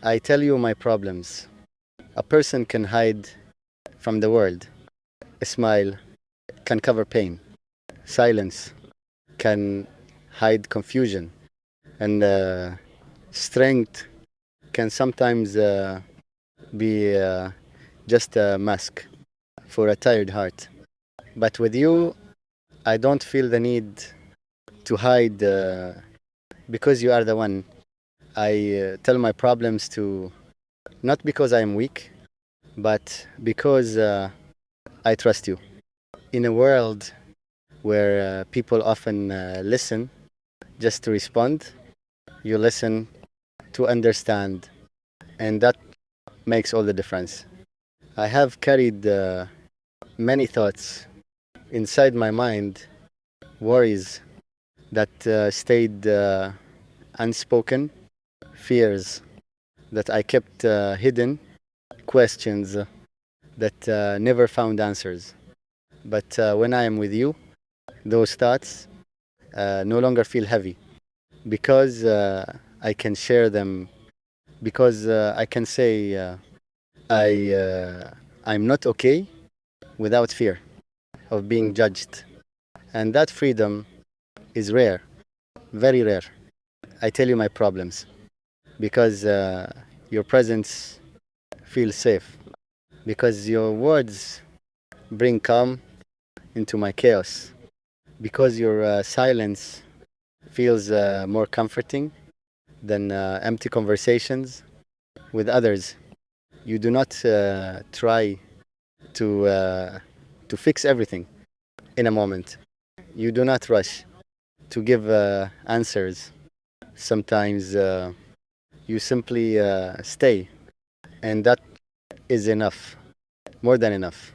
I tell you my problems. A person can hide from the world. A smile can cover pain. Silence can hide confusion. And strength can sometimes be just a mask for a tired heart. But with you, I don't feel the need to hide because you are the one. I tell my problems to, not because I am weak, but because I trust you. In a world where people often listen just to respond, you listen to understand, and that makes all the difference. I have carried many thoughts inside my mind, worries that stayed unspoken, fears that I kept hidden, questions that never found answers. But when I am with you, those thoughts no longer feel heavy because I can share them, because I can say I'm not okay without fear of being judged. And that freedom is rare, very rare. I tell you my problems because your presence feels safe, because your words bring calm into my chaos, because your silence feels more comforting than empty conversations with others. You do not try to fix everything in a moment. You do not rush to give answers. Sometimes you simply stay, and that is enough, more than enough,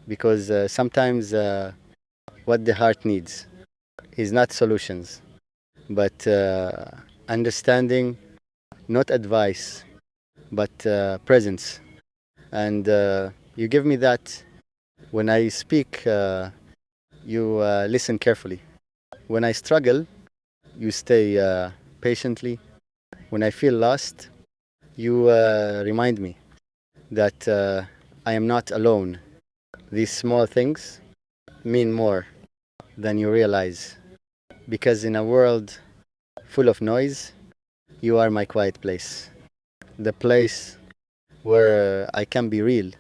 because sometimes what the heart needs is not solutions, but understanding, not advice, but presence. And you give me that. When I speak, you listen carefully. When I struggle, you stay patiently. When I feel lost, you remind me that I am not alone. These small things mean more than you realize. Because in a world full of noise, you are my quiet place. The place where I can be real.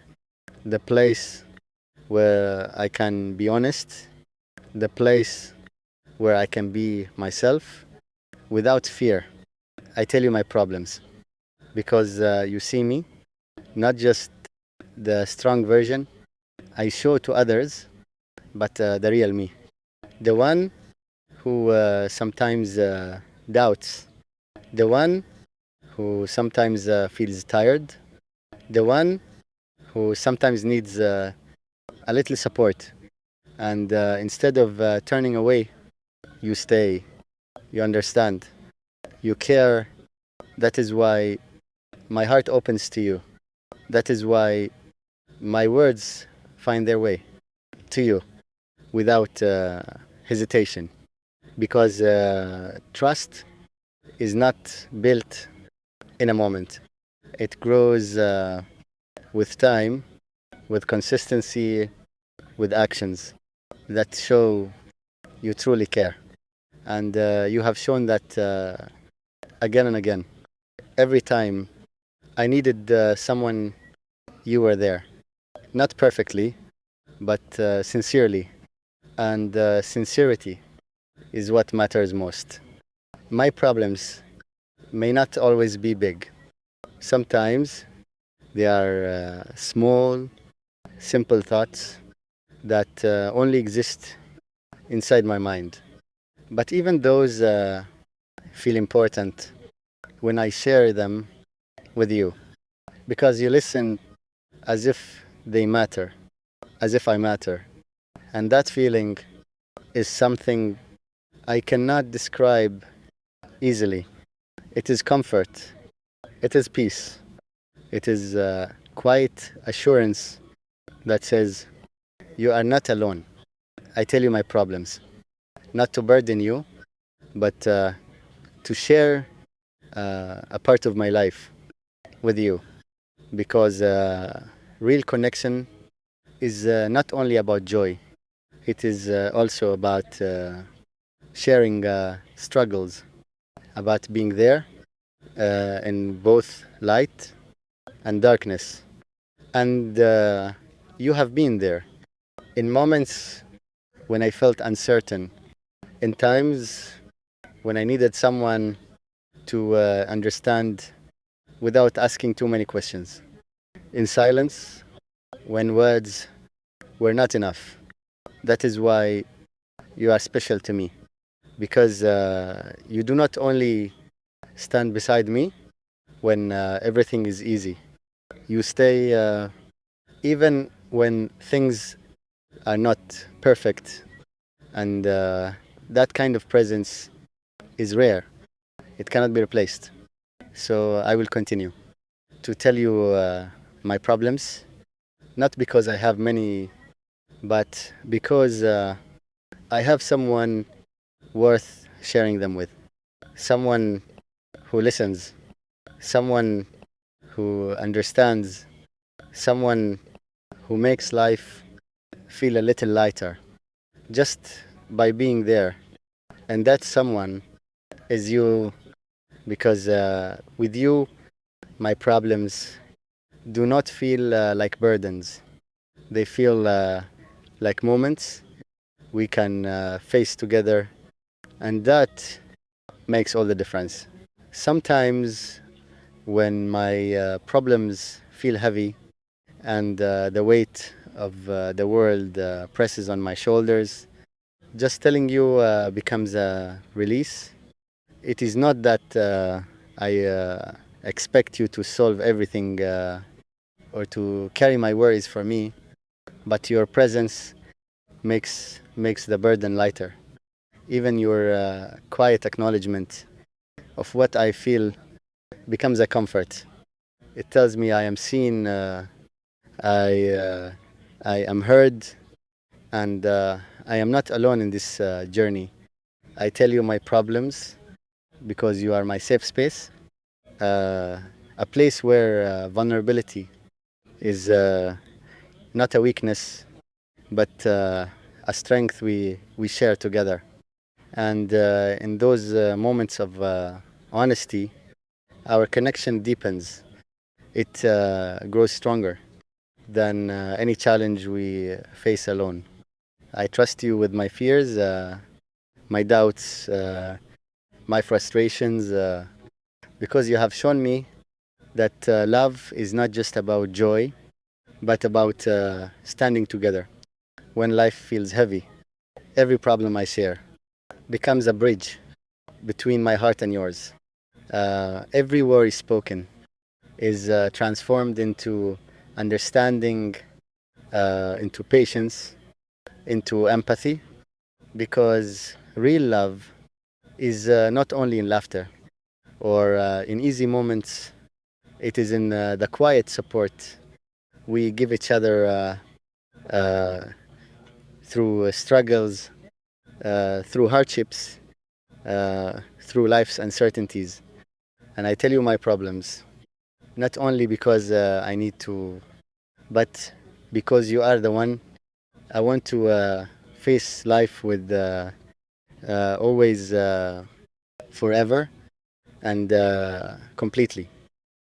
The place where I can be honest. The place where I can be myself without fear. I tell you my problems because you see me, not just the strong version I show to others, but the real me. The one who sometimes doubts. The one who sometimes feels tired. The one who sometimes needs a little support. And instead of turning away, you stay. You understand. You care. That is why my heart opens to you. That is why my words find their way to you without hesitation. Because trust is not built in a moment. It grows with time, with consistency, with actions that show you truly care. And you have shown that again and again. Every time I needed someone, you were there. Not perfectly, but sincerely. And sincerity is what matters most. My problems may not always be big. Sometimes they are small, simple thoughts that only exist inside my mind. But even those feel important when I share them with you, because you listen as if they matter, as if I matter. And that feeling is something I cannot describe easily. It is comfort, it is peace, it is quiet assurance that says, you are not alone. I tell you my problems, not to burden you, but to share a part of my life. with you, because real connection is not only about joy, it is also about sharing struggles, about being there in both light and darkness. And you have been there in moments when I felt uncertain, in times when I needed someone to understand without asking too many questions, in silence when words were not enough. That is why you are special to me, because you do not only stand beside me when everything is easy, you stay even when things are not perfect, and that kind of presence is rare. It cannot be replaced. So I will continue to tell you my problems, not because I have many, but because I have someone worth sharing them with. Someone who listens, someone who understands, someone who makes life feel a little lighter just by being there. And that someone is you, because with you, my problems do not feel like burdens. They feel like moments we can face together, and that makes all the difference. Sometimes when my problems feel heavy and the weight of the world presses on my shoulders, just telling you becomes a release. It is not that I expect you to solve everything or to carry my worries for me, but your presence makes the burden lighter. Even your quiet acknowledgement of what I feel becomes a comfort. It tells me I am seen, I, uh, I am heard, and I am not alone in this journey. I tell you my problems because you are my safe space, uh, a place where vulnerability is not a weakness, but a strength we share together. And in those moments of honesty, our connection deepens. It grows stronger than any challenge we face alone. I trust you with my fears, my doubts, my frustrations, because you have shown me that love is not just about joy, but about standing together. When life feels heavy, every problem I share becomes a bridge between my heart and yours. Every word spoken is transformed into understanding, into patience, into empathy, because real love is not only in laughter or in easy moments, it is in the quiet support we give each other through struggles, through hardships, through life's uncertainties. And I tell you my problems, not only because I need to, but because you are the one I want to face life with always, forever, and completely.